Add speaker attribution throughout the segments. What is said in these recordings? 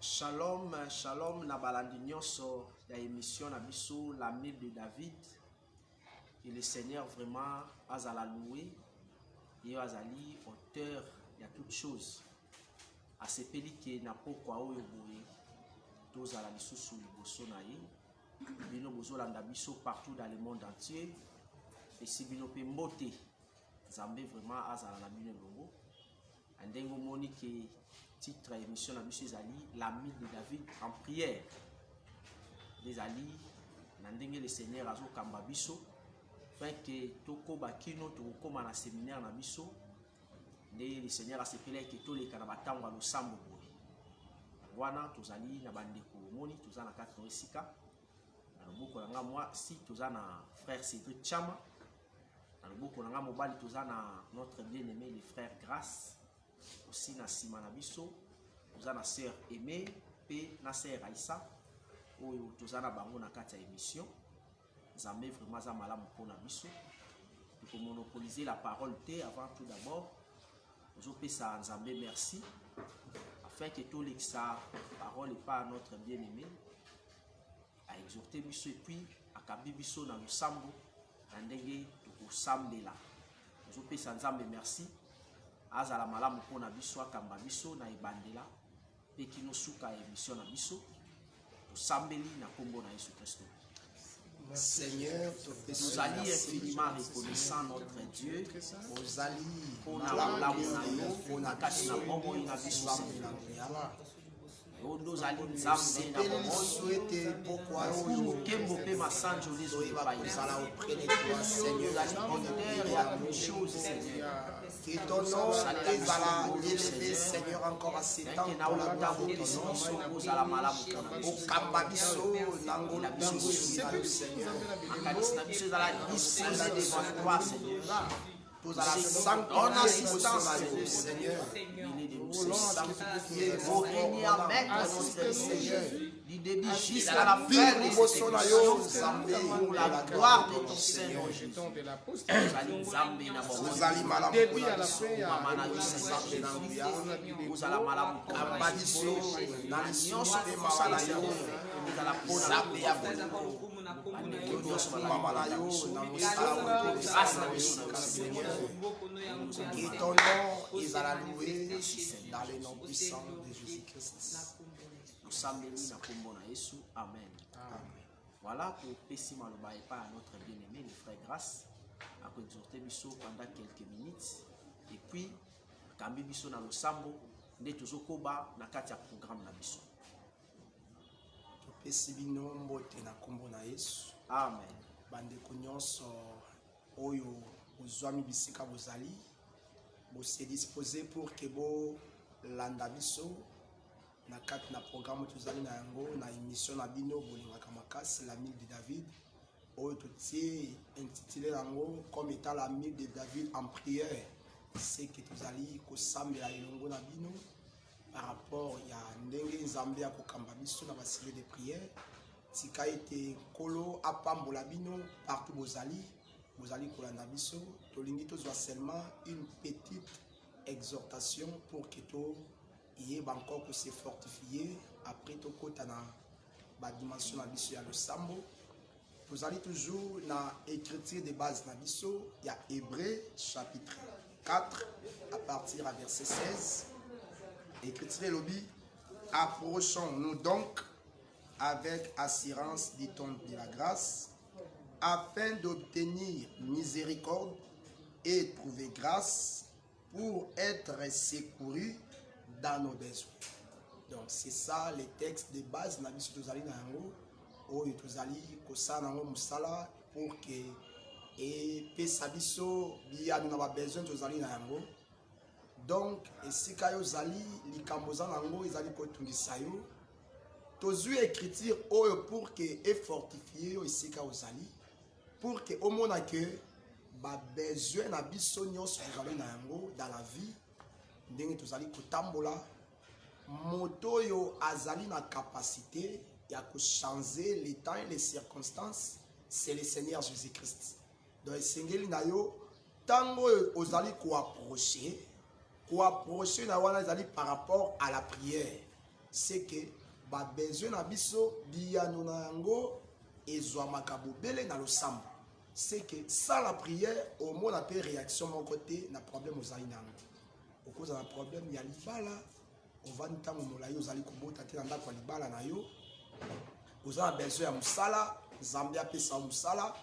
Speaker 1: Shalom, shalom, na balandi nyonso ya émission na biso la mille de David. Et le Seigneur vraiment azala loué. Et azali auteur de toutes choses. A sepeli ke na pokwa oyo boye. Tozala lisusu liboso na ye. Bino bozolanda biso partout dans le monde entier. Et si bino pe mbote. Nzambe vraiment azala na bino longo. Andengo moni ke titre émission na biso ezali la mille de David en prière. Les ali nandenge le Seigneur azo kamba biso fait que toko bakino tokoma na séminaire na biso nde le Seigneur a sepelé que to leka na batango lo sambo boye. Wana tozali na bandeko moni tozana kati na esika. Na loboko na nga moi si tozana frère Cédric Chama. Na loboko na nga mobali tozana notre bien-aimé le frère Grâce. Aussi na sima na biso tozana sœur Aimée pe na sœur Aïssa oyo tozana bango na kati ya émission. Nzambe vraiment za malamu pona biso pour monopoliser la parole te avant tout d'abord ozopesa Nzambe merci afin que tout l'exa parole et pas notre bien-aimé a exhorté biso et puis akabi biso na losambo na ndenge tokosambela ozopesa Nzambe merci azala malamu pona biso akamba biso na ebandela pe kino suka émission na biso tosambeli na kombo na Yesu Kristo.
Speaker 2: Seigneur,
Speaker 1: nous allons infiniment reconnaissant notre Dieu pour la pour la kati na bombo ina biso nous allons nzambe na bombo kembo pe masanjo les autres pays
Speaker 2: auprès de toi, Seigneur,
Speaker 1: nous allons bonheur et à toutes choses, Seigneur.
Speaker 2: Que ton nom est élevé, Seigneur, encore à ces temps pour la gloire de ton nom. Au Kambabiso, Nangola Biso, Seigneur.
Speaker 1: Disposé devant toi, Seigneur.
Speaker 2: Pour la sainte assistance, Seigneur.
Speaker 1: Pour régner à maître notre Seigneur. Du début jusqu'à la fin de cette émission, pour la gloire de ton Seigneur Jésus.
Speaker 2: Vous allez malamu
Speaker 1: début à la fin, vous allez malamu
Speaker 2: Kambabiso,
Speaker 1: nyonso ekosala Seigneur. Vous allez
Speaker 2: Nzambe ya mama na yo na mosala grâce na biso Seigneur. Que ton nom ezala loué dans le nom puissant de Jésus-Christ.
Speaker 1: Tosambeli na kombo na Yesu. Amen. Voilà pour pesi maloba et pas à notre bien-aimé le frère Grâce a exhorté biso pendant quelques minutes et puis kambi biso na losambo nde tozokoba na kati ya programme na biso.
Speaker 2: Pesi bino mbote na kombo na Yesu.
Speaker 1: Amen.
Speaker 2: Bandeko nyonso oyo bozwami bisika bozali bose disposé pour que bo landa biso na kati na programme tozali na yango na émission na bino bolingaka makasi la mille de David oyo totie intitulé yango comme étant la mille de David en prière. C'est que tozali kosambela elongo na bino par rapport ya ndenge Nzambe ya kokamba biso na basile de prière. Tika ete kolo apambola bino partout bozali kolanda biso tolingi tozwa seulement une petite exhortation pour que to yeba encore que se fortifier après to kota na ba dimension na biso ya losambo. Tozali toujours na écriture de base na biso ya Hébreux chapitre 4 à partir à verset 16. Écriture lobby, approchons-nous donc avec assurance du ton de la grâce, afin d'obtenir miséricorde et trouver grâce pour être secouru dans nos besoins. Donc c'est ça les textes de base na biso tozali na yango oyo tozali kosala nango musala pour que et pesa biso biyano na ba besoin tozali na yango. Donc esika yo zali likambo za nango ezali kotungisa yo tozwi écriture oyo pour que et fortifier yo esika ozali pour que omona que ba besoin na biso nyonso ezali na yango dans la vie ndenge tozali kotambola moto yo azali na capacité ya ko changer les temps et les circonstances, c'est le Seigneur Jésus-Christ. Donc sengeli na yo tango ozali ko approcher na wana ezali par rapport à la prière. c'est que ba besoin na biso biyano na yango ezwamaka bobele na losambo. C'est que sans la prière au moins on a pas réaction mon côté na problème aux aïna. Au cause d'un problème il y a libala on va ntango molayo ozali kobota te na ndako libala na yo. Vous avez besoin de musala, Zambé a pesa musala.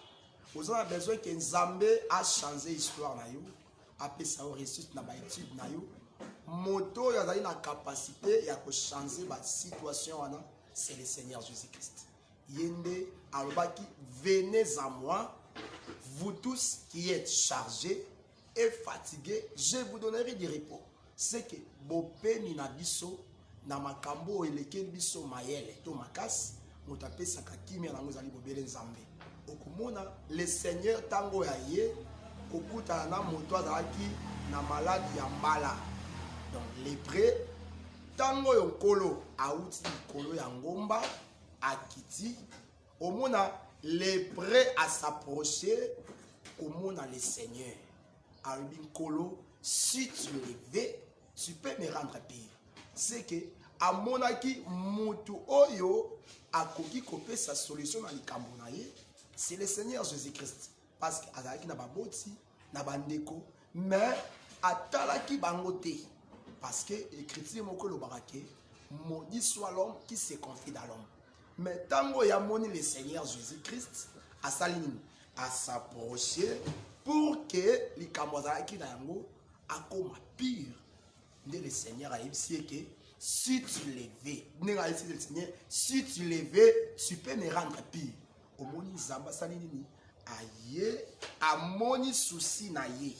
Speaker 2: Vous avez besoin que Zambé a changé l'histoire na yo, a pesa au réussite na ba étude na yo. Moto ya zali na capacité ya ko changer ba situation wana, c'est le Seigneur Jésus-Christ. Yende alobaki venez à moi, vous tous qui êtes chargés et fatigués, je vous donnerai du repos. C'est que bopeni na biso na makambo eleke biso mayele to makasi. Motape sakakimi na ngozali bobele nzambe okomona le Seigneur tango ya ye kokuta na moto azalaki na maladi ya mbala donc lépreux tango yo nkolo auti nkolo ya ngomba akiti omona lépreux à s'approcher omona le Seigneur alobi nkolo si tu le veux tu peux me rendre pire c'est que amonaki mutu oyo akoki kopé sa solution na likambo na ye c'est le Seigneur Jésus-Christ parce que azalaki na baboti na bandeko mais atalaki bango te parce que écriture moko lobaka ke maudit soit l'homme qui se confie dans l'homme mais tango ya moni le Seigneur Jésus-Christ asali nini à s'approcher pour que likambo azalaki na yango akoma pire nde le Seigneur a yebisi ke si tu le veux, si tu le veux, tu peux me rendre pire. Au moni zamba salinini, aye, a moni souci na ye,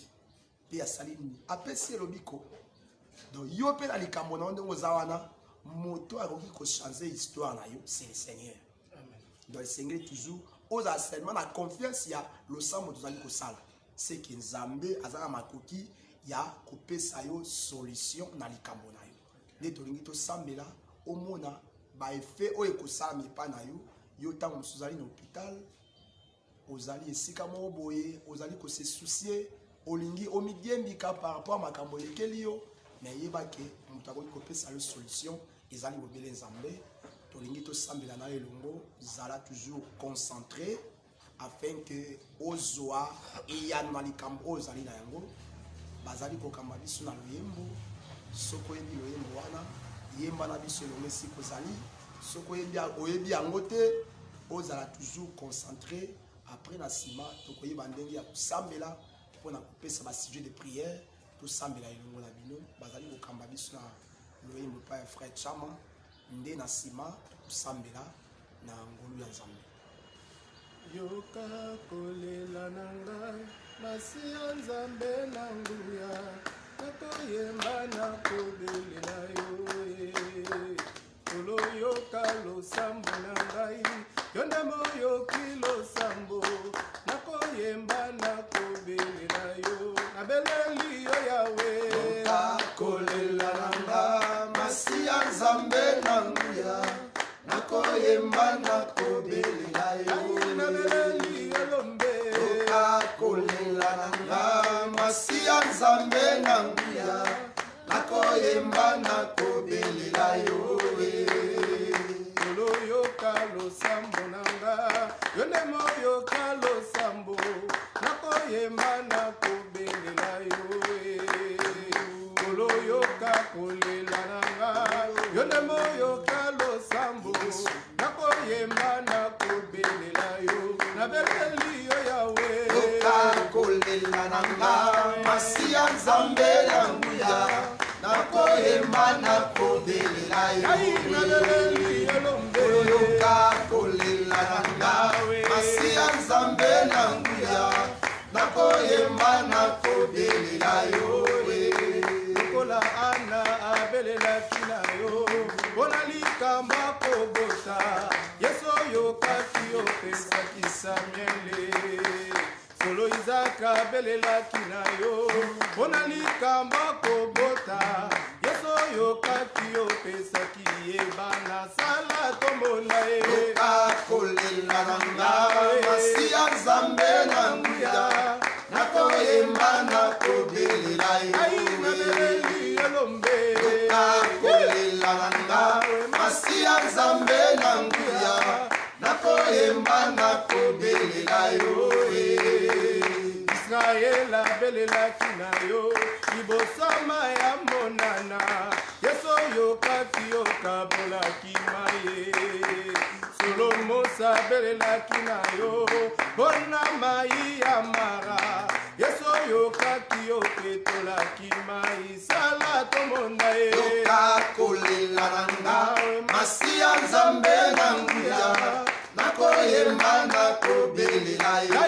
Speaker 2: pe a salinini, apesi lobiko. Donc yo pe la likamona onde ozawana, moto a roki ko changer histoire na yo, c'est le Seigneur. Amen. Donc le Seigneur toujours, oza seulement la confiance ya lo samo tozali ko sala. C'est que Nzambe azana makoki ya kopesa yo solution na likambo na yo. Les tolingi sambela omona ba effet o ekosala mipa na yo yo tango musuzali na hôpital ozali esika mo boye ozali ko se soucier olingi omidiembika par rapport à makambo ekeli yo mais yeba ke mutako kopesa yo solution ezali bobele nzambe tolingi sambela na elongo zala toujours concentré afin que ozwa eyana likambo ozali na yango bazali kokamba biso na loyembo soko yebi loyembo wana yemba na biso longe siko zali soko yebi oyebi yango te ozala toujours concentré après na sima tokoyeba ndenge ya kusambela mpona kopesa ba sujet de prière tosambela elongo na bino bazali kokamba biso na loyembo pa ya frère Chama nde na sima kusambela na ngolu ya Nzambe
Speaker 3: yoka kolela nanga masi ya Nzambe na nguya nakoyemba nakobelela yo kolo yoka losambo na ngai yo nde moyoki losambo nakoyemba nakobelela yo nabeleli yo yawe
Speaker 2: yoka kolela nanga masi ya Nzambe na nguya nakoyemba nakobelela yo
Speaker 3: nabeleli yo lombe
Speaker 2: yoka kolela nanga masi ya Nzambe na nguya nakoyemba nakobelela yo
Speaker 3: kolo yoka losambo nanga yo nde moyoka losambo nakoyemba nakobelela yo kolo yoka kolela nanga yo nde moyoka losambo nakoyemba nakobelela yo nabeleli yo yawe
Speaker 2: yoka kolela nanga masi ya Nzambe na nguya nakoyemba nakobelela yo yoka kolela nanga masi ya Nzambe na nguya nakoyemba nakobelela yo
Speaker 3: lokola ana abelelaki na yo mpona likamba kobota yesu oyokaki opesaki Samuele solo Isaka abelelaki na yo mpona likamba kobota yesu oyokaki opesaki ye bana sala tomona ye
Speaker 2: yoka kolela nanga masi ya Nzambe na nguya nakoyemba nakobelela yo
Speaker 3: nabeleli elombe
Speaker 2: yoka kolela nanga
Speaker 3: Masia Nzambe na nguya nakoyemba nakobelela yo Israel abelelaki na yo libosama ya monana Yeso yokaki yokabolaki maye Solomo sabelelaki na yo bona mai ya mara Yeso yokaki yoketolaki mai sala tomonda ye yokakolela nanga Masia Nzambe na nguya nakoyemba nakobelela yo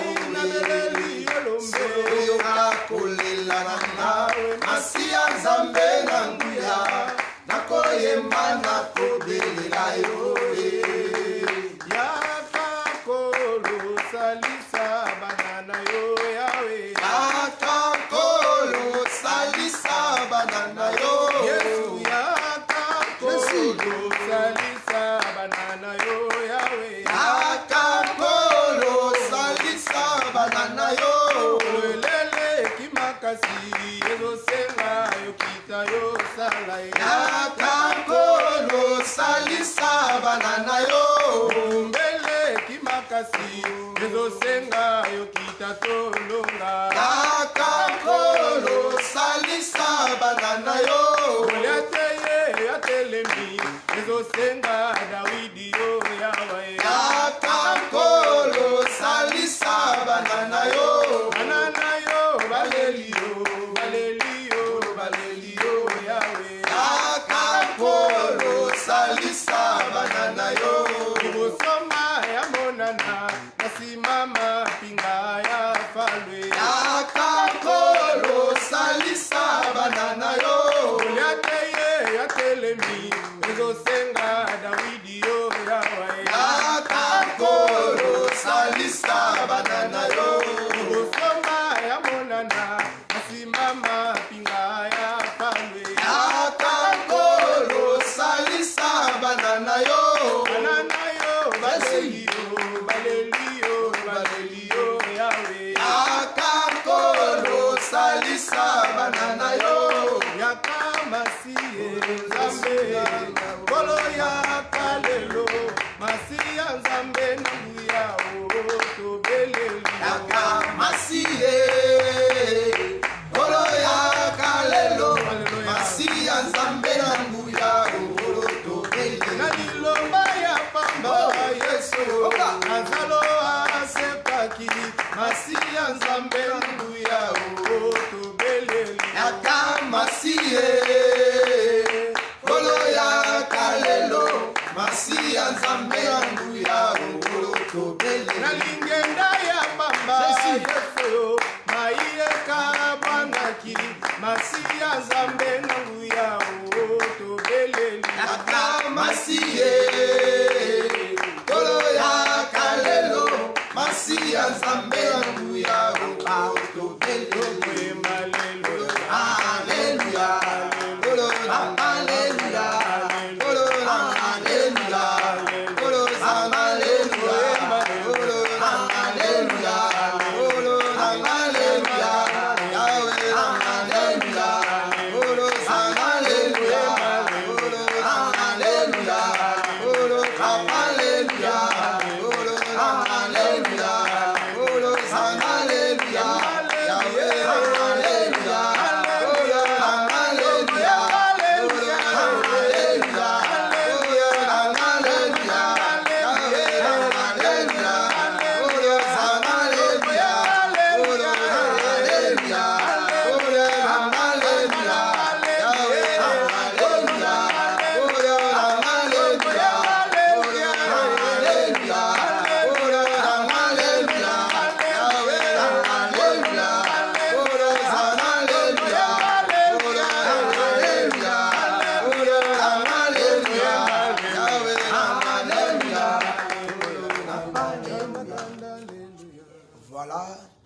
Speaker 3: yokakolela nanga Masia Nzambe na nguya nakoyemba nakobelela yo yakakolo salisa banana yo yawe yakakolo salisa banana yo Yesu yakakolo salisa banana yo yawe yakakolo salisa banana yo lele kimakasi ezosenga yokita yo sala yakakolo salisa banana yo mbele kimakasi ezosenga yokita tolonga yakakolo salisa banana yo yateye yatelemi ezosenga Dawidi yo yawe yakakolo salisa banana yo baleli yo yawe yakakolo salisa banana yo ibosoma ya monana nasimama pinga ya falwe yakakolo salisa banana yo yateye yatelemi ezosenga Dawidi yo yawe yakakolo salisa banana yo ibosoma ya monana nasimama pinga ya falwe yakakolo salisa banana yo baleli yo yawe yakakolo salisa banana yo yakamasiye Nzambe kolo yakalelo Masia Nzambe na nguya tobeleli yakamasiye kolo yakalelo Masia Nzambe na nguya tobeleli na lilomba ya pamba Yesu nazalo asepaki Masia Nzambe na nguya tobeleli yakamasiye kolo yakalelo Masia Nzambe na nguya tobeleli na lingenda ya pamba Yesu maieka banaki Masia Nzambe na nguya tobeleli yakamasiye kolo yakalelo Masia Nzambe na nguya tobeleli haleluya kolo haleluya kolo haleluya kolo haleluya kolo haleluya kolo haleluya yawe haleluya kolo haleluya kolo haleluya kolo haleluya kolo haleluya kolo haleluya yawe haleluya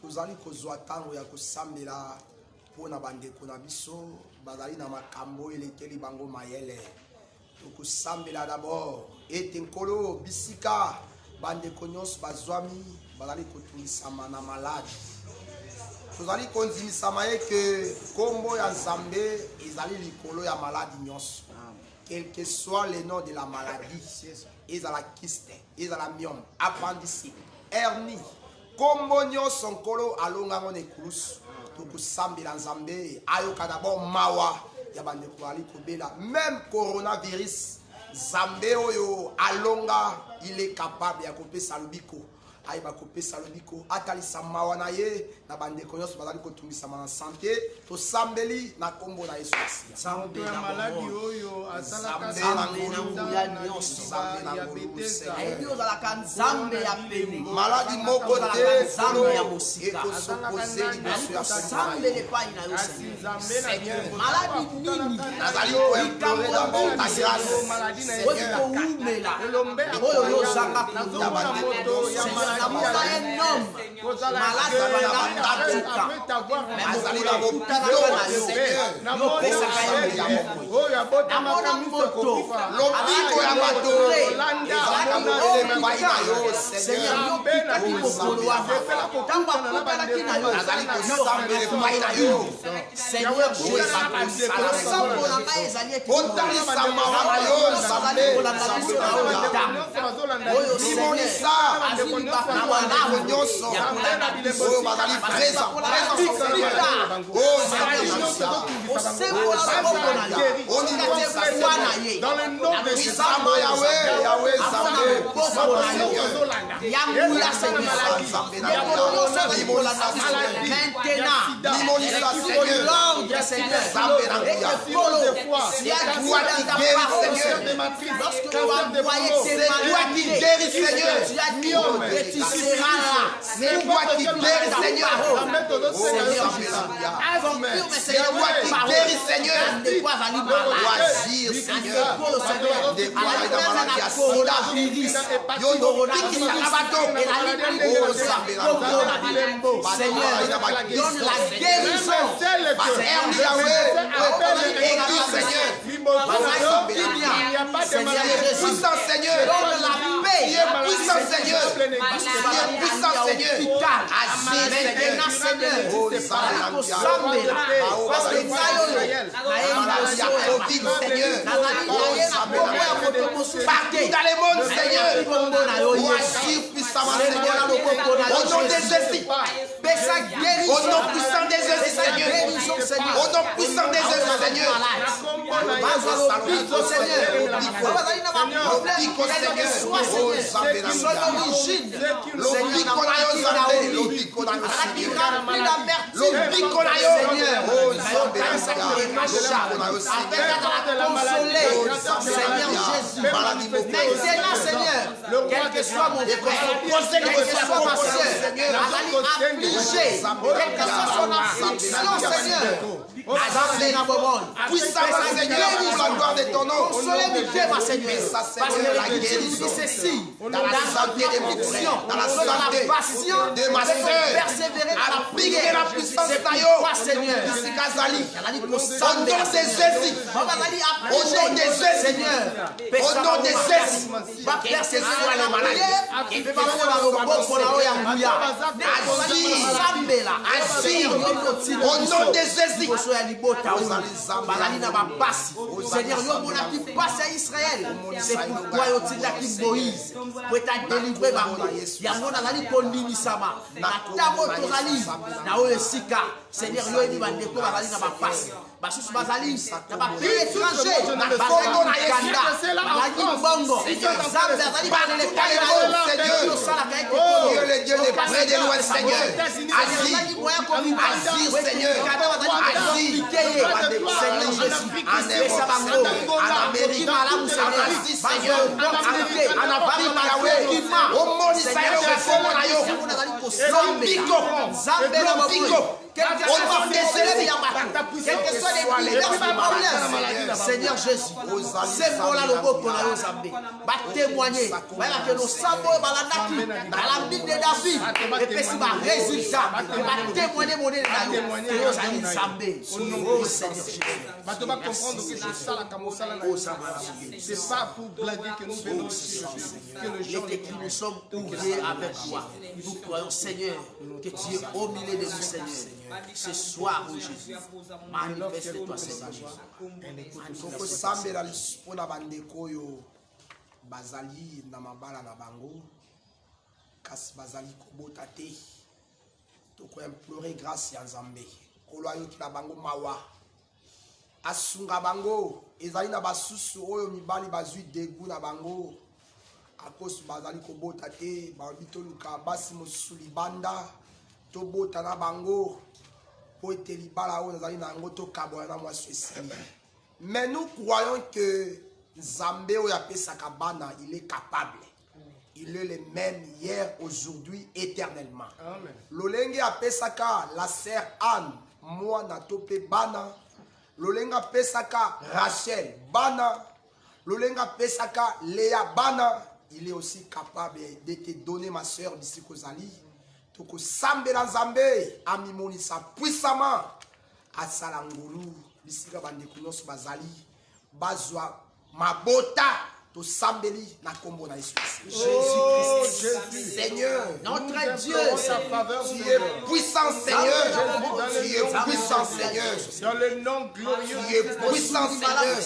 Speaker 2: tozali kozwa ntango ya kosambela mpona bandeko na biso bazali na makambo elekeli bango mayele. Tokosambela d'abord ete nkolo bisika bandeko nyonso bazwami bazali kotungisama na maladi. Tozali konzimisama eke kombo ya Nzambe ezali likolo ya maladi nyonso. quel que soit le nom de la maladie, ils ont la kyste, ils ont la myome, appendicite, hernie, kombonyo sonkolo alonga mone kulus, tukusambi la nzambe, ayoka d'abord mawa, yabande kuali kubela, même coronavirus, Zambé oyo alonga, il est capable ya kope salubiko. Aïba kope salubiko, atali samawa na ye, na bande konyos bazali kotumbi sama na santé, to sambeli na kombo na Yesu.
Speaker 3: Santé ya maladi oyo asalaka
Speaker 1: Zambe na nguya nyonso,
Speaker 3: Zambe na diabète.
Speaker 1: ayebi ozalaka nzambe ya pene,
Speaker 2: Maladi moko te,
Speaker 1: nzambe ya mosika,
Speaker 2: ekosopose liboso ya
Speaker 1: nzambe lepai na yo Seigneur. Maladi nini
Speaker 2: nazali koimplore d'abord ta grâce.
Speaker 1: oyo kowumela oyo yozanga kuya
Speaker 3: moto ya
Speaker 1: Seigneur, namona un homme malade abanda katuka
Speaker 2: Azali na
Speaker 1: kutanaka na yo yopesaka ye mokonzi namona moto
Speaker 2: lobiko ya bato ezalaka molele pai na yo
Speaker 1: Seigneur
Speaker 2: Seigneur.
Speaker 1: yopikaki mokolo wana ntango akutanaki na yo
Speaker 2: Nazali kosambela epai na yo
Speaker 1: Seigneur Jésus losambo na ngai ezali ete
Speaker 2: otalisa mawa na yo
Speaker 1: bazali kolanda biso na oyo ntango oyo
Speaker 2: limonisa
Speaker 1: azwi
Speaker 2: na
Speaker 1: bakabo
Speaker 2: bandeko nyonso oyo bazali présent oh
Speaker 1: osembola loboko na yo
Speaker 2: onimisa
Speaker 1: otikate na ye
Speaker 2: Zamba Yahweh, Yahweh Zambé,
Speaker 1: loboko na yo yanguya Seigneur yekolo nyonso ekolanda biso maintenant
Speaker 2: Seigneur.
Speaker 1: l'ordre Seigneur et que Polo si a dit dans ta parole lorsque tu vas envoyer tes
Speaker 2: toi qui guéris, Seigneur.
Speaker 1: tu as dit et tu seras là
Speaker 2: C'est toi qui guéris, Seigneur.
Speaker 1: confirme
Speaker 2: C'est
Speaker 1: Seigneur
Speaker 2: toi qui guéris, Seigneur.
Speaker 1: ne pas aller malade
Speaker 2: Agir, Seigneur.
Speaker 1: Polo Seigneur
Speaker 2: Déploie dans la maladie à sida.
Speaker 1: coronavirus
Speaker 2: Yo no piki salabato. Oh Zambé
Speaker 1: Seigneur donne la guérison
Speaker 2: Hernie Yahweh, église Seigneur.
Speaker 1: Seigneur Jésus
Speaker 2: Puissant Seigneur.
Speaker 1: donne la paix
Speaker 2: Tu es puissant Seigneur. Tu es puissant Seigneur. Agis
Speaker 1: maintenant Seigneur
Speaker 2: Oh Zambé
Speaker 1: kosambela parce que ngai oyo nayebi
Speaker 2: Covid Seigneur.
Speaker 1: nazali naye na kombo ya moto mosusu
Speaker 2: Partout
Speaker 1: te
Speaker 2: dans le monde Seigneur.
Speaker 1: kombo na yo
Speaker 2: Oh
Speaker 1: Yesu
Speaker 2: agis puissamment
Speaker 1: sembola
Speaker 2: Seigneur.
Speaker 1: loboko na
Speaker 2: Au nom
Speaker 1: yo
Speaker 2: de Jésus.
Speaker 1: pesa
Speaker 2: Au
Speaker 1: guérison
Speaker 2: nom puissant de Jésus
Speaker 1: pesa
Speaker 2: Seigneur.
Speaker 1: guérison Seigneur
Speaker 2: Au nom puissant de Jésus Seigneur.
Speaker 1: bazwa lobiko Seigneur bazali na
Speaker 2: Lobiko Seigneur. Oh Zambé na
Speaker 1: son origine
Speaker 2: Lobiko na yo Zambé. Lobiko na yo
Speaker 1: azalaki
Speaker 2: Seigneur.
Speaker 1: rempli d'amertume
Speaker 2: Lobiko na yo.
Speaker 1: Seigneur
Speaker 2: Oh Zambé na yo
Speaker 1: Seigneur Jésus, maintenant Seigneur, quel que soit mon frère, quelle que soit ma soeur, affligée, quelle que soit son affliction, Seigneur, Azambe na bomone.
Speaker 2: Puissamment Seigneur, pour la gloire de ton nom.
Speaker 1: Consolez-moi, ma Seigneur, parce que l'Écriture dit ceci, dans la santé de mon frère, dans la passion
Speaker 2: de ma soeur,
Speaker 1: persévérer dans la
Speaker 2: appliquer
Speaker 1: prière.
Speaker 2: la puissance
Speaker 1: C'est
Speaker 2: de
Speaker 1: pourquoi, Seigneur,
Speaker 2: au nom de Jésus,
Speaker 1: au nom de Jésus, Seigneur,
Speaker 2: au nom de Jésus,
Speaker 1: va persévérer la maladie. Et va faire le bon na oya nguya. Agir
Speaker 2: au nom de Jésus.
Speaker 1: Bazali na bapasi. Seigneur, yo monaki pasi à Israël. C'est pourquoi yo tindaki Moïse pour être délivré bango. Yango nazali kondimisama. Na tango tozali na oyo esika. Seigneur, yo ebi bandeko bazali na bapasi. Basusu bazali na bapays étranger. Bazali na Uganda. Bazali bongo. Zambe azali baleka yo.
Speaker 2: Dieu le Dieu de près de loin, Seigneur. Agis, Seigneur. Agis.
Speaker 1: Seigneur Jésus, en Amérique, Seigneur, en Afrique, au monde Israël, Seigneur Jésus, c'est pour la logo pour la Zambé. Va témoigner, voilà que nos sabots balandaki, dans la ville de David, et puis c'est un résultat, va témoigner mon nez de la Zambé. Oh Seigneur Jésus.
Speaker 3: C'est pas pour blaguer que nous venons ici.
Speaker 1: Que nous sommes ouvrés avec toi. Nous croyons, Seigneur, que tu es au milieu de nous, Seigneur. Ce soir, oh Jésus, manifeste-toi, Seigneur Jésus.
Speaker 2: tokosambela mpona bandeko oyo bazali na mabala na bango kasi bazali kobota te tokoimplore grâce ya Nzambe kolo ayokela bango mawa asunga bango ezali na basusu oyo mibali bazwi degu na bango akosi bazali kobota te balobi toluka basi mosusu libanda tobota na bango po ete libala oyo nazali na yango tokabola na mwasi esili. Mais nous croyons que Nzambe oyo apesaka bana il est capable. Il est le même hier, aujourd'hui, éternellement. Amen. Lolenge apesaka la sœur Anne, moi na topé bana. Lolenge apesaka Rachel bana. Lolenge apesaka Léa bana. Il est aussi capable de te donner ma sœur d'ici Kozali. Toko sambela Nzambe amimonisa puissamment asala ngulu bisika bandeko nyonso bazali bazwa mabota to sambeli na kombo na Yesu. Jésus, Seigneur,
Speaker 1: Notre Dieu,
Speaker 3: sa faveur,
Speaker 2: tu es puissant, Seigneur. Tu es puissant, Seigneur.
Speaker 3: Dans le nom glorieux,
Speaker 2: Tu es puissant, Seigneur.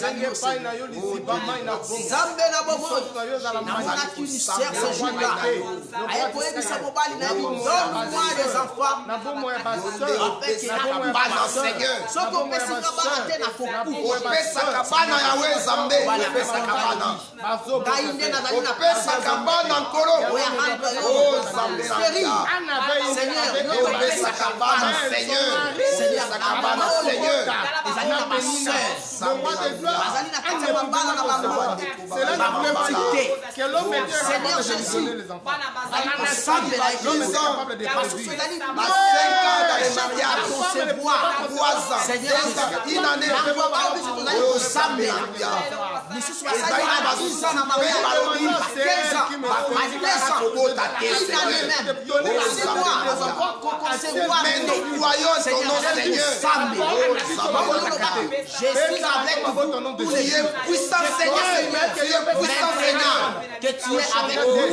Speaker 1: que tu es avec nous.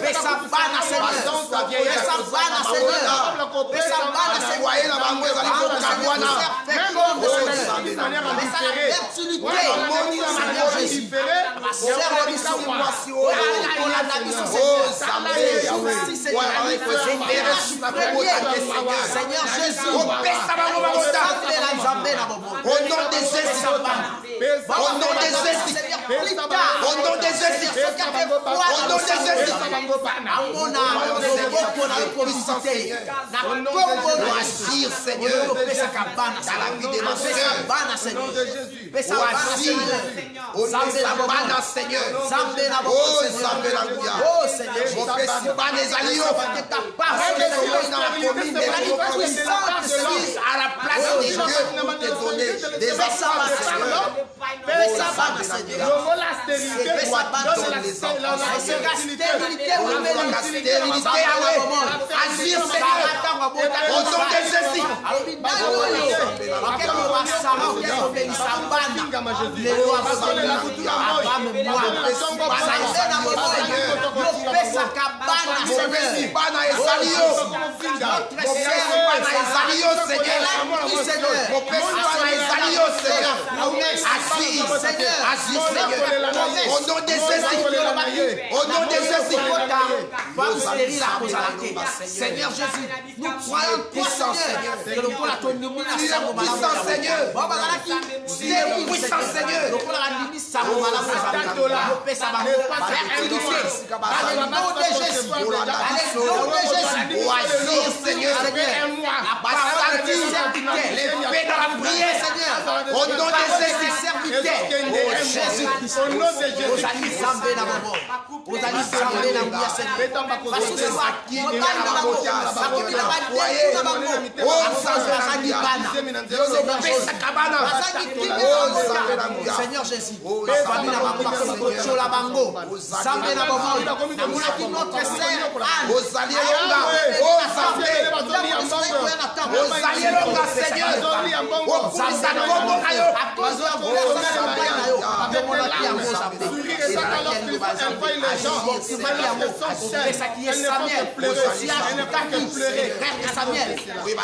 Speaker 1: Besabana Seigneur Jésus, au nom des Jésus, au nom des Jésus, au nom des Jésus, Seigneur, dans la vie de nos sœurs, au nom de Sabana, Seigneur, oh Seigneur, à la place de Dieu pour te donner des enfants, Seigneur. Au nom de Jésus, Seigneur Jésus, nous croyons puissant Seigneur, que le puissant Seigneur, tu es puissant Seigneur, dans le nom de Jésus, Seigneur, l'épée dans la prière Seigneur, au nom de Jésus, serviteur, oh Jésus, au nom de Jésus, Seigneur Jésus,
Speaker 3: il faut envoyer les gens.
Speaker 1: ça qui est Samuel,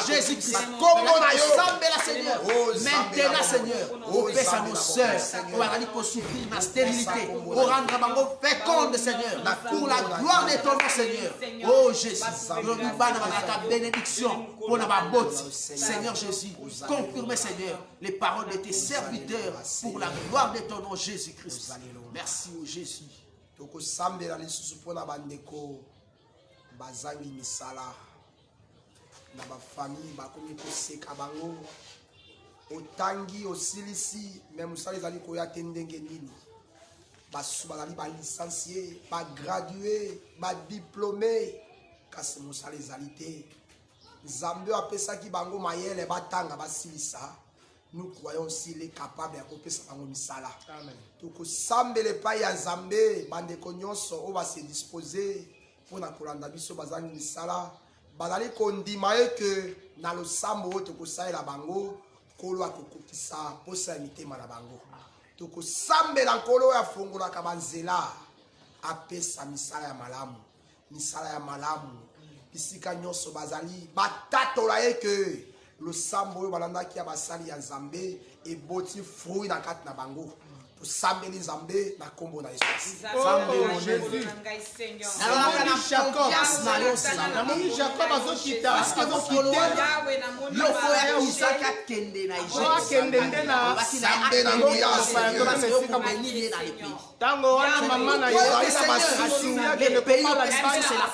Speaker 1: Jésus-Christ, comme on a ensemble la Seigneur. Maintenant, Seigneur, on pèse à nos sœurs, on va aller pour souffrir la stérilité, pour rendre bango féconde, Seigneur, pour la gloire de ton nom, Seigneur. Oh Jésus, nous nous battons dans ta bénédiction pour la botte. Seigneur Jésus, confirmez, Seigneur, les paroles de tes serviteurs pour la gloire de ton nom, Jésus-Christ. Merci, oh Jésus.
Speaker 2: Toko sambela lisusu pona bandeko bazangi misala na ba famille bakomi koseka bango otangi osilisi même musala ezali koya te ndenge nini basu bazali ba licencié ba gradué ba diplômé kasi musala ezali te Nzambe apesaki bango mayele batanga basilisa. Nous croyons s'il est capable de faire bango misala. Amen. Toko sambele pa ya Nzambe bandeko nyonso o va se disposer pour na kolanda biso bazangi misala bazali kondima que na lo sambo toko saela bango kolo akokokisa posa mitema na bango. Toko sambela nkolo ya fongola ka banzela apesa misala ya malamu. Misala ya malamu bisika nyonso bazali batatola que le sambo balanda ki abasali ya Nzambe et boti fruit na kati na bango to sambeli Nzambe na kombo na Yesu.
Speaker 3: Oh Jésus. Namoni Jacob azokita azokita
Speaker 1: yo foya Isaka kende na Egypte
Speaker 3: kende na
Speaker 1: Sambe na
Speaker 3: tango wana mama na Yesu
Speaker 1: le pays c'est la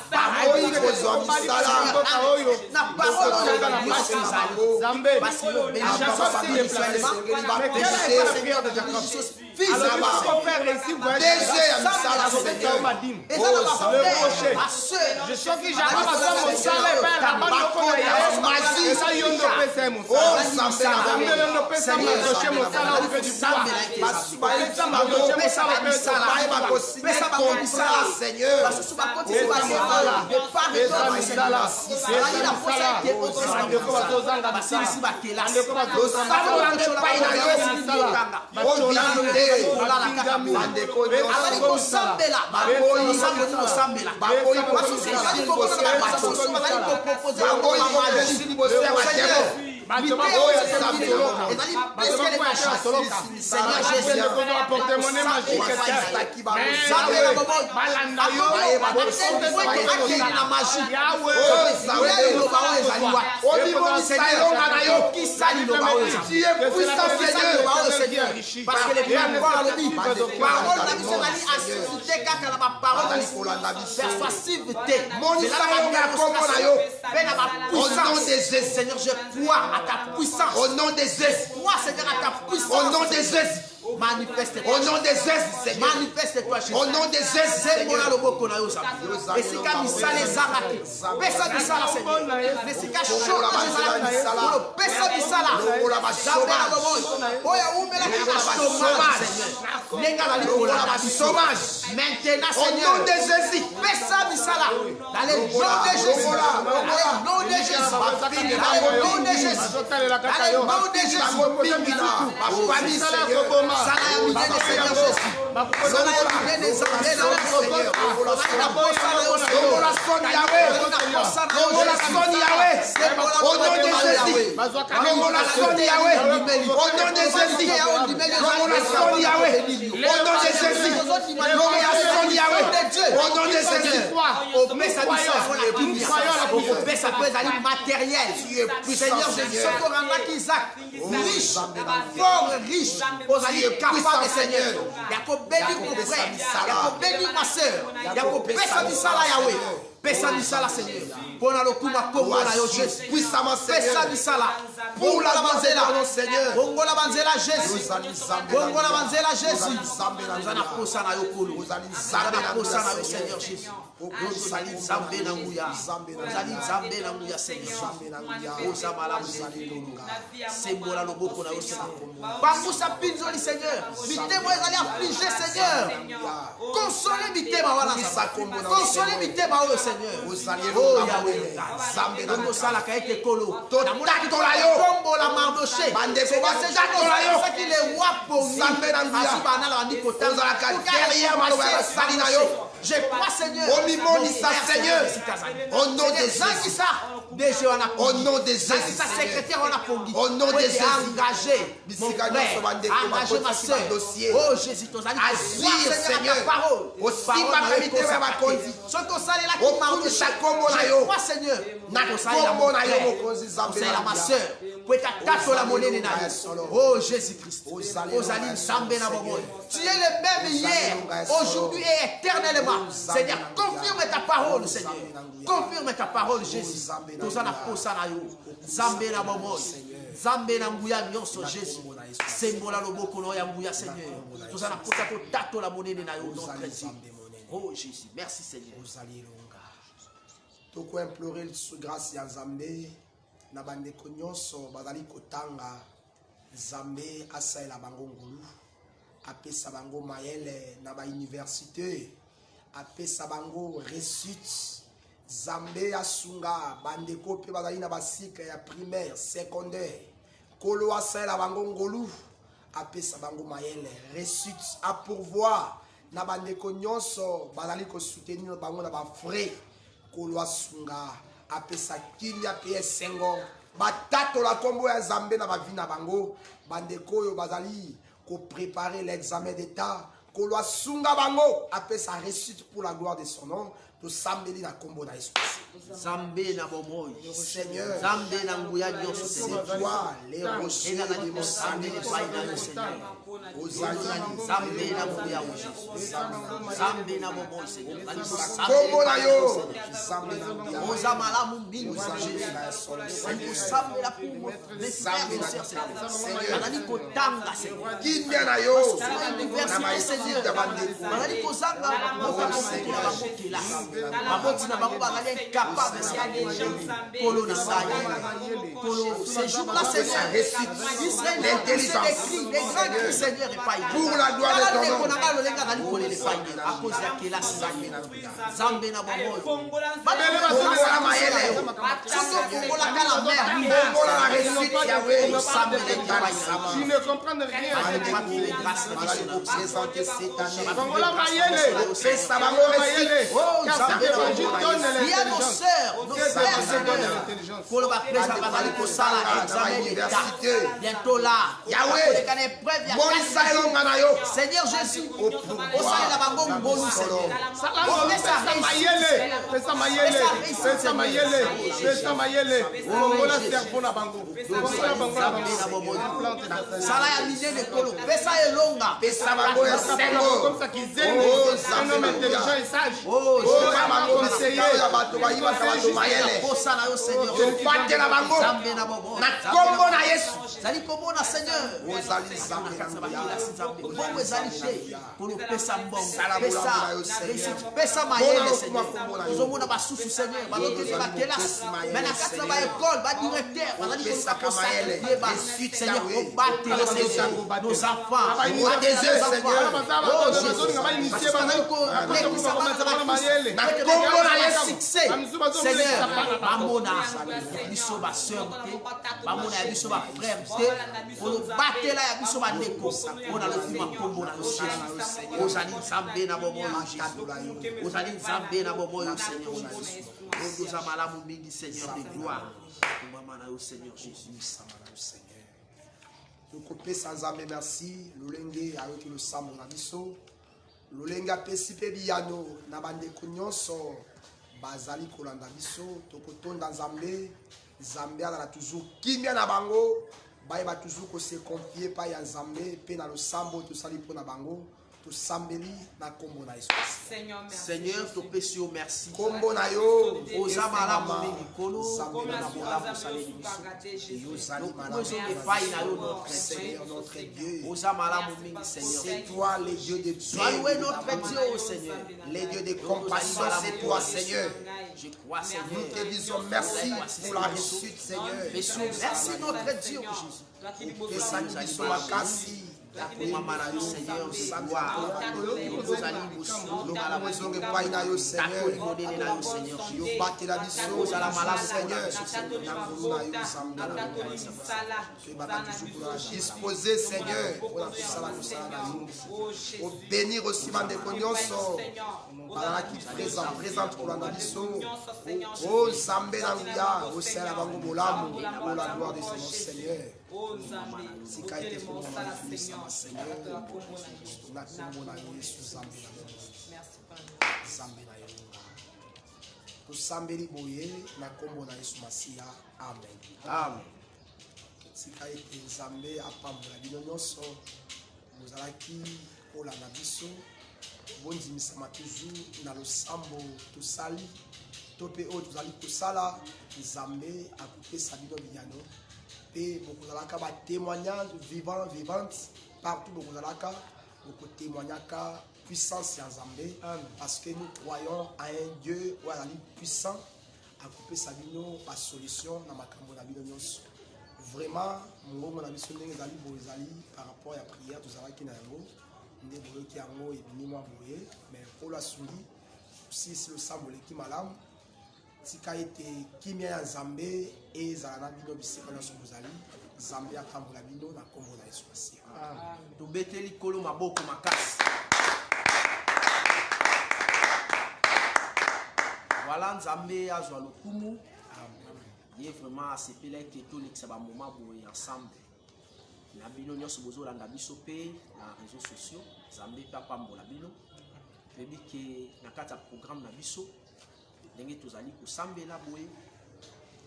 Speaker 1: parole na parole de
Speaker 3: Zambé Jacob s'est déplacé mais quelle est la prière de Jacob? Alors il faut faire ici je sais que Jacob a mon salaire vers la bande de Koya et ça yondo pesa mon salaire yondo pesa mon dossier mon salaire au fait du bois ça m'a dossier mon salaire pesa contrat Seigneur Seigneur, je crois à ta puissance. Au nom des Jésus. Moi, Seigneur, à ta puissance. Au nom des Jésus. Manifeste-toi. Au nom des Jésus. Manifeste-toi, Jésus. Au nom des Jésus. Et si quand il s'allait s'arrêter, personne ne s'arrête, Seigneur. Mais si quand il s'arrête, personne ne s'arrête. Maintenant, Seigneur, au nom de Jésus. Personne ne s'arrête. Dans le nom de Jésus. Au nom de Jésus. Dans le nom de Jésus. Dans le nom de Jésus. Capable, Seigneur. Yakob béni mon frère. Yakob béni ma soeur. Yakob pesa misala Yahweh. Pesa misala Seigneur. Pour la lokuma Congo na yo Jésus. Puissamment Seigneur. Pesa misala. Pour la banzela Seigneur. Bongo la banzela Jésus. Bongo la banzela Jésus. Nous allons posa na yo kolo. Nous allons posa na yo Seigneur Jésus. Nous allons zambe na nguya. Nous allons zambe na nguya Seigneur. Posa malamu Sembola loboko na yo Seigneur. Bambousa pinzoli Seigneur. Vite moi allez affliger Seigneur. Consolez mitema wana Nzambe. Consolez mitema oyo Seigneur. Oh Yahweh. Nzambe na mosala ka ete kolo.
Speaker 2: Totatola yo.
Speaker 3: Kombo la Mardoché.
Speaker 2: Bandeko batatola yo.
Speaker 3: C'est qui les rois pongi.
Speaker 2: Nzambe na nguya.
Speaker 3: Asi bana la bandi kota.
Speaker 2: Ozalaka derrière maloba ya sali na yo.
Speaker 3: Je crois Seigneur.
Speaker 2: Omimonisa Seigneur. Au nom de Jésus. Au nom de Jésus.
Speaker 3: Sa secrétaire on a pongi.
Speaker 2: Au nom de Jésus.
Speaker 3: Engagé. Mon frère. Engagé ma soeur. Oh Jésus, ton ami.
Speaker 2: Agir Seigneur. Aussi ma comité va ma conduite.
Speaker 3: Je crois Seigneur. C'est ma soeur. Oh Jésus-Christ. Tu es le même hier, aujourd'hui et éternellement. Seigneur, confirme ta parole, Seigneur. Confirme ta parole, Jésus. Zambe na momoy. Zambe na nguya nyonso Jésus. Sembola loboko no ya nguya Seigneur. Tozana kota to tato la monene na yo notre Dieu. Oh Jésus, merci Seigneur.
Speaker 2: Toko implorer grâce ya Nzambe na bandeko nyonso bazali kotanga Nzambe asaela bango ngulu apesa bango mayele na ba université apesa bango réussite Nzambe asunga bandeko pe bazali na basika ya primaire secondaire kolo asaela bango ngulu apesa bango mayele réussite à pourvoir na bandeko nyonso bazali ko soutenir bango na ba frais Kolwa sunga apesa kilia pe sengo batato la kombo ya Nzambe na bavina bango bandeko yo bazali ko préparer l'examen d'état kolwa sunga bango apesa réussite pour la gloire de son nom to sambeli na kombo na Yesu
Speaker 3: Nzambe na bomoy
Speaker 2: Seigneur
Speaker 3: Nzambe na nguya nyonso
Speaker 2: c'est toi les rochers de mon sang
Speaker 3: Seigneur Nzambe na nguya Jésus Nzambe na bomoy Seigneur
Speaker 2: kombo na yo
Speaker 3: Oza malamu mingi Jésus Nzambe la pour les frères et sœurs Seigneur Anani kotanga Seigneur
Speaker 2: kinya na yo
Speaker 3: na
Speaker 2: maïsite ya bandeko
Speaker 3: Anani kozanga mokila Baboti na bango bazali incapable Polo na saye Polo ces jours-là Seigneur Israël l'intelligence les grands cris Seigneur
Speaker 2: pour la gloire de ton nom
Speaker 3: à cause de la Zambé na bomoy
Speaker 2: Bongola mayele
Speaker 3: Bongola kala mer
Speaker 2: Bongola la réussite Yahweh
Speaker 4: Je ne comprends rien. Bongola mayele
Speaker 2: pesa bango réussite
Speaker 3: il y a nos sœurs Seigneur pour le baptême bazali kosala examen d'état bientôt là
Speaker 2: Yahweh Monisa elonga na yo
Speaker 3: Seigneur Jésus osalela bango ngolu Seigneur
Speaker 4: Pesa mayele Bongola servo na bango
Speaker 3: sala ya minene kolo pesa elonga
Speaker 2: pesa bango ya sengo
Speaker 4: comme ça qu'ils aiment un homme intelligent et sage.
Speaker 2: Oh bango conseiller ya bato bayiba ka bato mayele
Speaker 3: posa na yo Seigneur
Speaker 2: topate na bango
Speaker 3: Nzambe na bobo
Speaker 2: na kombo na Yesu
Speaker 3: zali kombo na Seigneur
Speaker 2: ozali Nzambe
Speaker 3: bongo ezali te kolo pesa mbongo
Speaker 2: Pesa
Speaker 3: pesa mayele Seigneur ozomona basusu Seigneur bazokende ba kelasi mais na kati na ba école ba directeur bazali
Speaker 2: pesa
Speaker 3: kosa
Speaker 2: mayele
Speaker 3: ba Seigneur obattre nos enfants
Speaker 2: na kombo na Yesu
Speaker 3: succès Seigneur bamona biso ba sœur te bamona ya biso ba frère te ono batela ya biso ba ndeko ona lofima kombo na Seigneur ozali Nzambe na bomoyo ozali Nzambe na bomoyo Seigneur oza malamu mingi Seigneur de gloire mama na yo Seigneur Jésus
Speaker 2: tokopesa Nzambe merci lolenge ayoki losambo na biso lolenge apesi mpe biyano na bandeko nyonso bazali kolanda biso tokotonda Nzambe Nzambe azala toujours kimia na bango bayeba toujours kose confier pa ya Nzambe mpe na losambo tosali mpo na bango tosambeli na kombo na Yesu
Speaker 3: Seigneur topesi yo merci
Speaker 2: kombo na yo
Speaker 3: oza malamu mingi kolo na bolamu saleli biso
Speaker 2: ozali
Speaker 3: ozo epai na yo
Speaker 2: notre Dieu
Speaker 3: oza malamu mingi Seigneur
Speaker 2: c'est toi le Dieu de paix
Speaker 3: sois loué notre Dieu Seigneur
Speaker 2: les dieux de compassion c'est toi Seigneur
Speaker 3: je crois Seigneur
Speaker 2: nous te disons merci pour la réussite Seigneur
Speaker 3: merci notre Dieu Jésus
Speaker 2: pesani biso makasi
Speaker 1: Maman na yo Seigneur, gloire. Tozali bosu,
Speaker 2: Lokala bozonge epai na yo Seigneur.
Speaker 1: modele na yo Seigneur.
Speaker 2: Yo batela biso
Speaker 1: Ozala malamu
Speaker 2: Seigneur.
Speaker 1: Seigneur.
Speaker 2: Disposer Seigneur pour la bénir aussi bandeko nyonso bazalaki présente kolanda biso o nzambe na nguya osala bango bolamu pour la gloire de son Seigneur. Sika ete pour la Seigneur na kombo na Yesu nzambe na yo tosambeli boye na kombo na Yesu Masiya, amen.
Speaker 1: Amen.
Speaker 2: Sika ete nzambe apambola bino nyonso bozalaki kolanda biso bondimisama toujours na losambo tosali to mpe oyo tozali kosala nzambe akopesa bino biyano mpe bokozalaka batémoignage vivante partout bokozalaka bokotémoignaka puissance ya nzambe parce que nous croyons à un Dieu oyo azali puissant akopesa bino basolution na makambo na bino nyonso. Vraiment mongongo na biso ndenge ezali boye ezali par rapport ya prière tozalaki na yango nde boyoki yango ebimi mwa boye mais mpolo asungi si losambo eleki malamu tika ete kimia ya nzambe ezala na bino bisika nyonso bozali nzambe atambola bino na kombo na Yesu Masiya.
Speaker 1: Tobeteli kolo maboko makasi. Voilà nzambe azwa lokumu. Il est vraiment asepela que tout les ba moment boye ensemble. Na bino nyonso bozolanda biso pe na réseaux sociaux nzambe pe apambola bino. Pebi ke na kati ya programme na biso ndenge tozali kosambela boye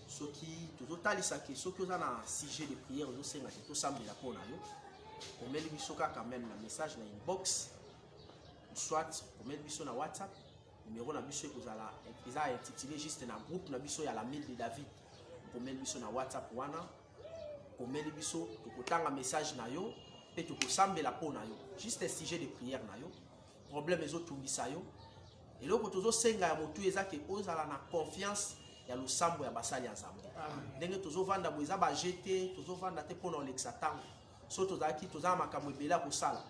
Speaker 1: soki tozotalisa ke soki oza na sujet de prière ozosenga te tosambela mpona yo omeli biso kaka même na message na inbox soit omeli biso na WhatsApp numéro na biso ekozala eza intitulé juste na groupe na biso ya la mile de David omeli biso na WhatsApp wana omeli biso tokotanga message na yo pe tokosambela mpona yo juste sujet de prière na yo problème ezotungisa yo eloko tozosenga ya motu eza ke ozala na confiance ya losambo ya basali ya nzambe ndenge tozovanda bo eza bajete tozovanda te mpona olekisa ntango so tozalaki tozala makambo ebele ya kosala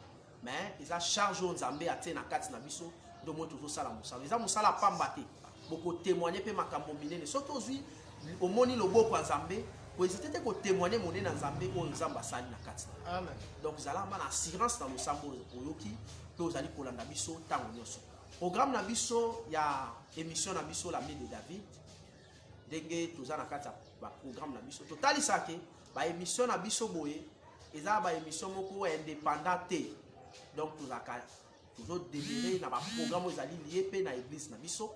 Speaker 1: mais eza charge oyo nzambe atie na kati na biso ndo moi tozosala mosala eza mosala pamba te bokotémoigne mpe makambo minene soki ozwi omoni loboko ya nzambe koezite te kotémoigne monene na nzambe oyo nzambe asali na kati na donc ezalama na assurance na losambo oyoki mpe ozali kolanda biso ntango nyonso. Programme na biso ya émission na biso la mile de David ndenge toza na kati ya programme na biso totalisaki ba émission na biso boye eza ba émission moko indépendant te donc tozaka tozodémere na ba programme ezali lié pe na église na biso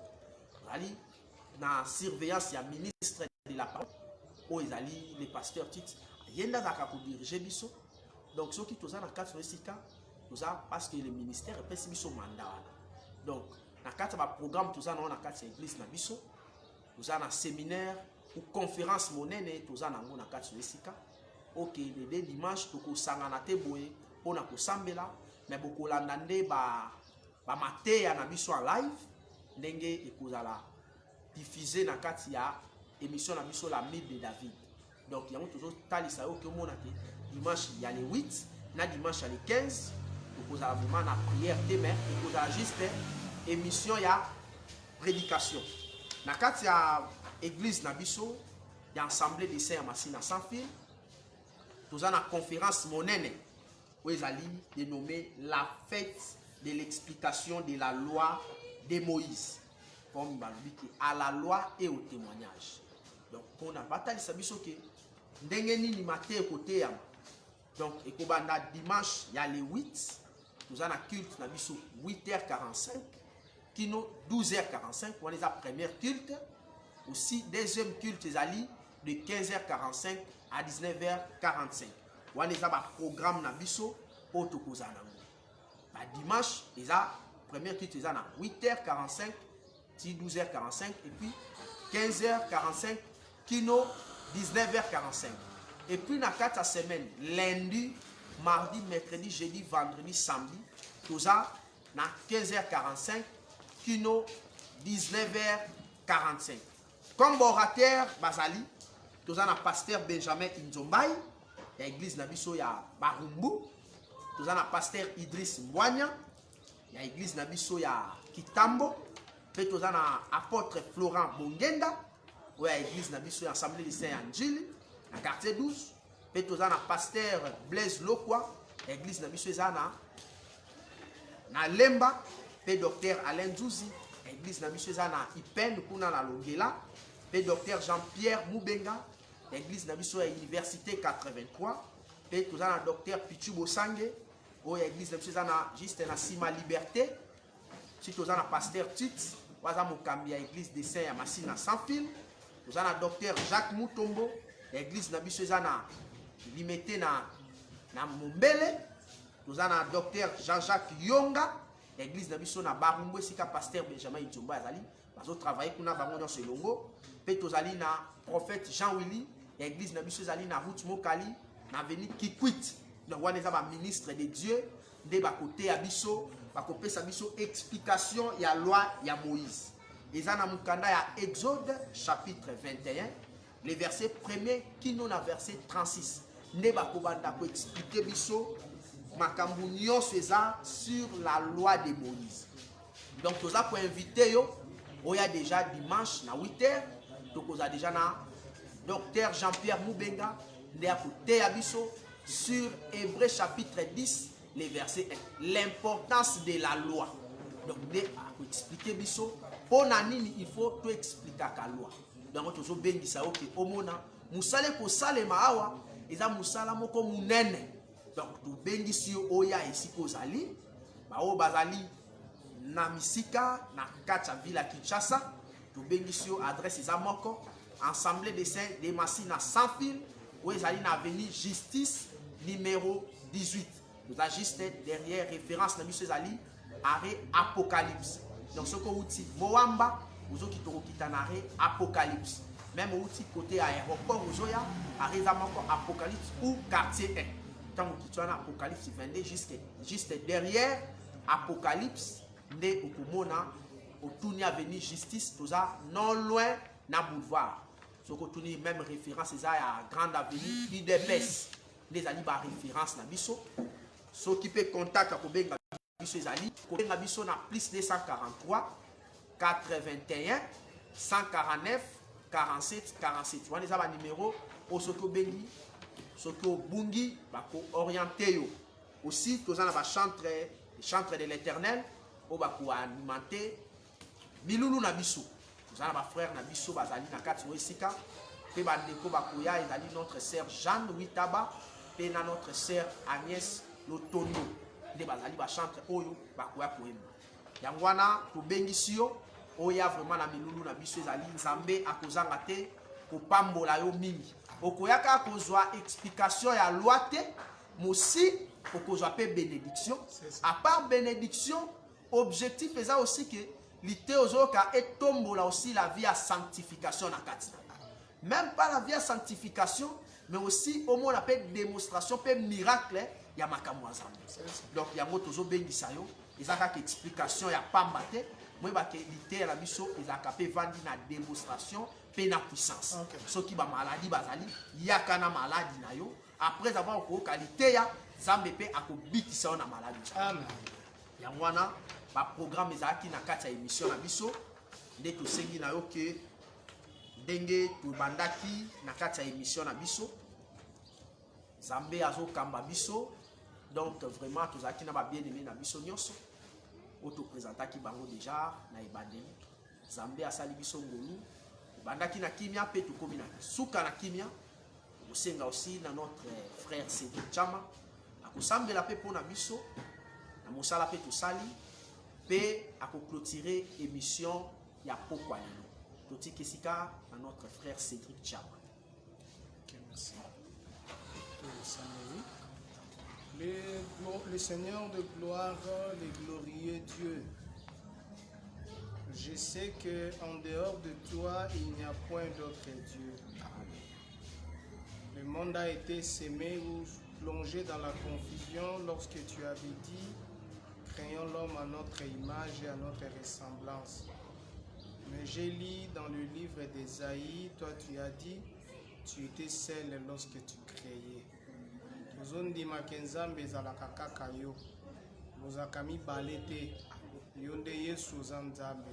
Speaker 1: ezali na surveillance ya ministre de la parole oyo ezali le pasteur Tite yenda zaka kodirige biso donc soki toza na kati ya esika toza parce que le ministère epesi biso mandat wana. Donc, na kati ba programme toza na kati ya église na biso, toza na séminaire ou conférence monene toza na ngo na kati ya esika. OK, le dimanche toko sangana te boye pona ko sambela, mais bokolanda nde ba mateya na biso en live ndenge ekozala diffuser na kati ya émission na biso la mile de David. Donc, yango tozo talisa yo ke mona te dimanche ya le 8 na dimanche ya le 15 tokozala vraiment na prière te mais ekozala juste émission ya prédication na kati ya église na biso ya assemblée de saints ya Masina sans fil toza na conférence monene oyo ezali dénommé la fête de l'explication de la loi de Moïse comme balobi ke à la loi et au témoignage. Donc mpona batalisa biso ke ndenge nini mate ekoteyama donc ekobanda dimanche ya le 8 nous avons un culte na biso 8h45 kino 12h45 on est la première culte aussi deuxième culte ezali de 15h45 à 19h45 on est la programme na biso poto kozana ba dimanche eza première culte eza na 8h45 ti 12h45 et puis 15h45 kino 19h45 et puis na 4 semaine lundi mardi, mercredi, jeudi, vendredi, samedi, tout ça, na 15h45, kino 19h45. Comme orateur, Bazali, tout ça, na pasteur Benjamin Inzombay, l'église na biso ya Barumbu, Tous un pasteur Idriss Mwanya. Il y a l'église Nabiso ya Kitambo. Puis tous un apôtre Florent Bongenda. Oui, l'église Nabiso ya Assemblée de Saint-Angile. Dans quartier 12. Puis tous un pasteur Blaise Lokwa. L'église Nabiso ya na Lemba. Puis docteur Alain Djouzi. L'église Nabiso ya na Ipen kuna na Longela. Puis docteur Jean-Pierre Moubenga. L'église Nabiso ya Université 83. Puis tous un docteur Pichu Bosange. L'église Nabiso ya juste na Sima Liberté. Si tous un pasteur Tite. Waza Mokambi ya église de Saint Yamassina sans fil. Tous un docteur Jacques Moutombo. L'église Nabiso ya na limité na Mombele. Tous un docteur Jean-Jacques Yonga. L'église Nabiso na Barumbwe sika pasteur Benjamin Itumba azali. Bazo travailler kuna bango dans ce longo. Puis tous ali na prophète Jean-Willy. L'église Nabiso azali na route Mokali na avenue Kikwit. Donc on est un ministre de Dieu de côté abiso bakopé sabiso explication ya loi ya Moïse. Et en mukanda ya Exode chapitre 21 les versets 1er qui nous na verset 36. Ne bakobanda ko expliquer biso makambu nyonso eza sur la loi de Moïse. Donc toza pour inviter yo oya déjà dimanche na 8h tokoza déjà na docteur Jean-Pierre Moubenga de côté abiso sur Hébreux chapitre 10, les versets 1. L'importance de la loi. Donc, pour expliquer biso, pour nanini, il faut tout expliquer la loi. Donc, tu as bien dit ça, ok, au mona, musale ko sale maawa, eza musala moko munene. Donc, tu bien dit si oya ici ko zali, ba o bazali na misika, na kacha villa Kinshasa, tu bien dit si adresse eza moko, Assemblée des Saints de Massina sans fil, où ils allaient na avenue Justice numéro 18. Nous avons juste derrière référence na monsieur Zali arrêt Apocalypse. Donc ce que vous dites Moamba, vous avez qui arrêt Apocalypse. Même vous dites côté aéroport vous avez arrêt Apocalypse ou quartier 1. Tant que vous avez Apocalypse 22 juste derrière Apocalypse né au Kumona au tourner avenue Justice, tout ça non loin na boulevard. Ce que vous avez même référence c'est à grande avenue IDPS. Les ali ba référence na biso so qui peut contact ko benga biso ezali ko benga biso na plus 243 81 149 47 47 wana eza ba numéro o soko bengi soko bungi ba ko orienter yo aussi toza na ba chantre de l'Éternel o ba ko alimenter bilulu na biso toza na ba frère na biso bazali na kati esika pe ba ndeko ba ko ya ezali notre sœur Jeanne Witaba et notre sœur Agnès Lotondo de bazali ba chantre oyo bakoya koyemba yango wana tobengisi yo oya vraiment na milulu na biso ezali nzambe akozanga te kopambola yo mingi okoyaka kozwa explication ya loi te mosi okozwa pe bénédiction à part bénédiction objectif eza aussi que lité ozoka etombola aussi la vie à sanctification na kati même pas la vie à sanctification mais aussi au moins la démonstration pe miracle ya makambo azambe. Donc yango tozo bengisa yo ezaka ka explication ya pamba te moi ba ke lité la biso ezaka pe vandi na démonstration pe na puissance. Soki ba maladie bazali yaka na maladie na yo après avoir ko qualité ya zambe pe akobikisa na maladie. Amen. Yango wana ba programme ezaki na kati ya émission na biso nde to sengi na yo ke ndenge tobandaki na kati ya émission na biso Zambé azo kamba biso donc vraiment tozaki na ba bien aimé na biso nyonso auto présentaki bango déjà na ebandeli Zambé asali biso ngolu bandaki na kimia pe tukomi na suka na kimia osenga aussi na notre frère Cédric Chama akosambela pe pona biso na mosala pe tosali pe akoclôturer émission ya pokwa lelo totiki sika à notre frère Cédric Chama.
Speaker 2: Okay, merci. Le Seigneur de gloire, le glorieux Dieu, je sais qu'en dehors de toi, il n'y a point d'autre Dieu. Le monde a été sémé ou plongé dans la confusion lorsque tu avais dit, créons l'homme à notre image et à notre ressemblance. Mais j'ai lu dans le livre d'Ésaïe, toi tu as dit, tu étais seul lorsque tu créais.
Speaker 4: Ozondima kenzambe ezalaka kaka yo. Bozalaka mibale te. Yo nde Yesu oza Nzambe.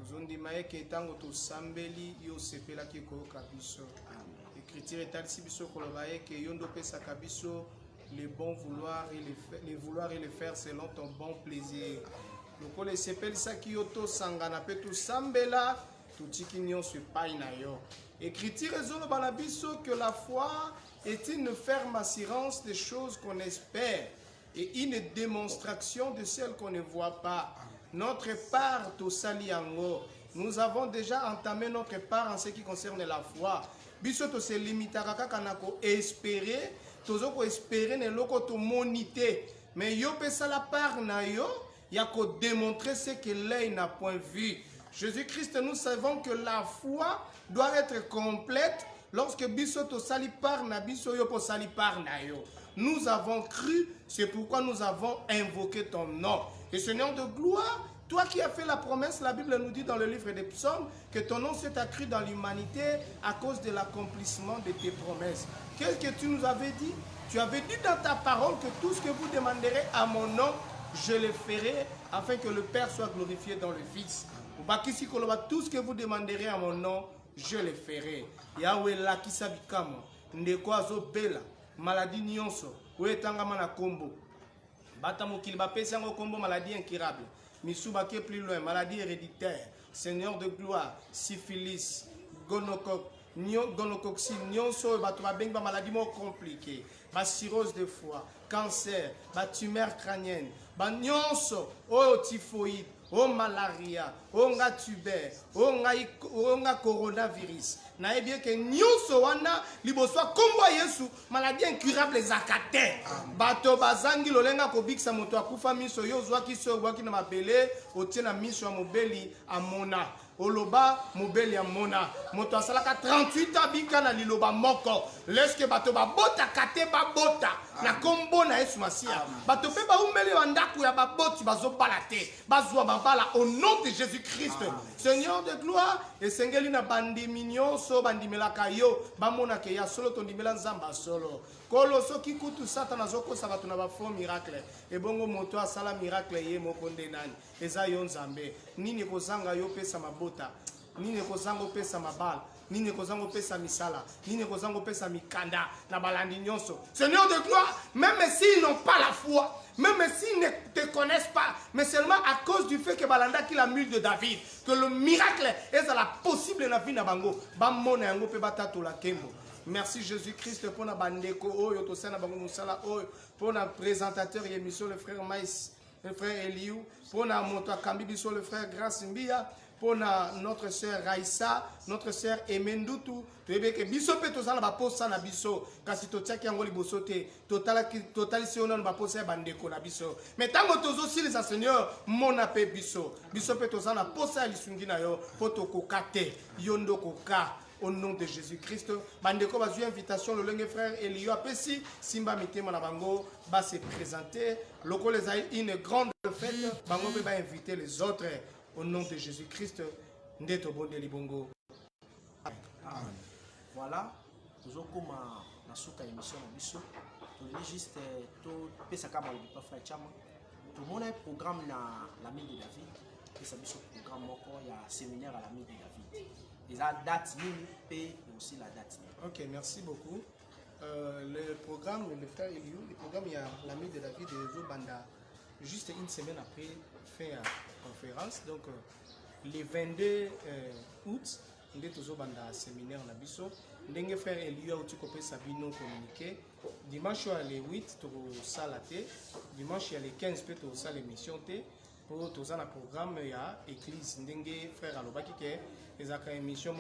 Speaker 4: Ozondima eke ntango tosambeli yo osepelaki koyoka biso. Écriture etalisi biso koloba eke yo nde opesaka biso les bons vouloirs et les faire selon ton bon plaisir. Lokola esepelisaki yo tosangana mpe tosambela totiki nyonso epai na yo. Écriture ezoloba na biso que la foi est une ferme assurance des choses qu'on espère et une démonstration de celles qu'on ne voit pas. Notre part tosali yango. Nous avons déjà entamé notre part en ce qui concerne la foi. Biso to se limitaka kaka na ko espérer, tozo ko espérer ne loko to monité. Mais yo pesa la part na yo, ya ko démontrer ce que l'œil n'a point vu. Jésus-Christ, nous savons que la foi doit être complète lorsque biso to sali par na biso yo po sali par na yo. Nous avons cru, c'est pourquoi nous avons invoqué ton nom. Et Seigneur de gloire, toi qui as fait la promesse, la Bible nous dit dans le livre des psaumes que ton nom s'est accru dans l'humanité à cause de l'accomplissement de tes promesses. Qu'est-ce que tu nous avais dit? Tu avais dit dans ta parole que tout ce que vous demanderez à mon nom, je le ferai afin que le Père soit glorifié dans le Fils. Tout ce que vous demanderez à mon nom, je le ferai. Yahweh la kisabikamo, ndeko azobela, maladie nyonso, oetangama na kombo. Bata mokili bapesi yango kombo maladie incurable. Misuba qui est plus loin, maladie héréditaire, Seigneur de gloire, syphilis, gonocoxie, nyonso, batouabenga maladie more compliquée, ma cirrhose de foie, cancer, ma tumeur crânienne, ma nyonso, oh typhoïde, oh malaria, oh nga tuber, oh nga coronavirus. Na bien que nyonso wana liboswa kombo Yesu maladie incurable zakate. Bato bazangi lolenga kobikisa moto akufa miso yo zwaki so bwaki na mabele otiena miso ya mobeli amona. Oloba mobeli amona. Moto asalaka 38 abika na liloba moko. Leske bato babota kate babota na kombo na Yesu Masia. Bato pe ba umeli wandaku ya baboti bazobala te. Bazwa babala au nom de Jésus-Christ. Seigneur de gloire, et sengeli na bandi mignon so bandimelaka yo bamona ke ya solo tondimela nzamba solo. Kolo so kikutu satana zoko sabatu na ba faux miracle. E bongo moto asala miracle ye moko nde nani. Eza yo nzambe. Nini kozanga yo pesa mabota. Nini kozanga pesa mabala. Nini kozanga pesa misala. Nini kozanga pesa mikanda na balandi nyonso. Seigneur de gloire, même s'ils n'ont pas la foi, même s'ils ne te connaissent pas, mais seulement à cause du fait que Balanda qui la mule de David, que le miracle est à la possible dans la vie de Bango, Bamona yango pe batato la kembo. Merci Jésus-Christ pour na bandeko oyo to sena bango musala oyo pour na présentateur et émission le frère Maïs, le frère Eliou, pour na moto akambi biso le frère Grace Mbia, pour notre sœur Raissa, notre sœur Emendutu, tu veux que biso pe tozala ba posa na biso, kasi to tiaki yango liboso te, total si on ba posa bandeko na biso. Mais tango tozo si les Seigneur, mon ape biso, biso pe tozala posa lisungi na yo, poto kokate, yondo koka. Au nom de Jésus-Christ, bandeko bazu invitation le lengue frère Elio apesi simba mitema na bango va se présenter. Loko les a une grande fête, bango va inviter les autres. Au nom de Jésus-Christ, ndeto bonde libongo.
Speaker 1: Amen. Voilà, toujours comme la souka émission na biso, to juste to pesa kama le frère Chama. Tout le monde a un programme na l'ami de David, et ça biso programme moko il y a séminaire à l'ami de David. Et la date et aussi la date.
Speaker 4: Ok, merci beaucoup. Le programme, le frère Eliou, le programme, il y a l'ami de David et Zobanda, juste une semaine après, fait la conférence. Donc, le 22 août, on est toujours dans le séminaire na biso. Ndenge frère Eliou a aussi copié sa vie non communiquée. Dimanche, il y a le 8, tu as salaté. Dimanche, il y a le 15, tu as l'émission. Pour tous un programme, il y a l'église. Ndenge frère Alobaki qui ils ont une émission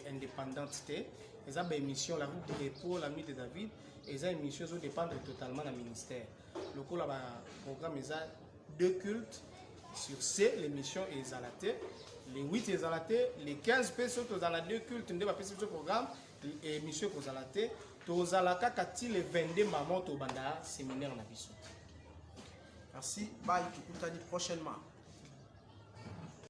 Speaker 4: indépendante. Ils ont une émission la route de repos, l'ami de David. Ils ont une émission qui dépend totalement du ministère. Le programme, ils ont 2 cultes. Sur ces, l'émission est zalaté. Les 8 est zalaté. Les 15 personnes qui ont 2 cultes, ils ont ce programme. L'émission est zalaté. Tous alaka kati le 22 maman au banda séminaire na biso.
Speaker 1: Merci. Bye. Tout prochainement.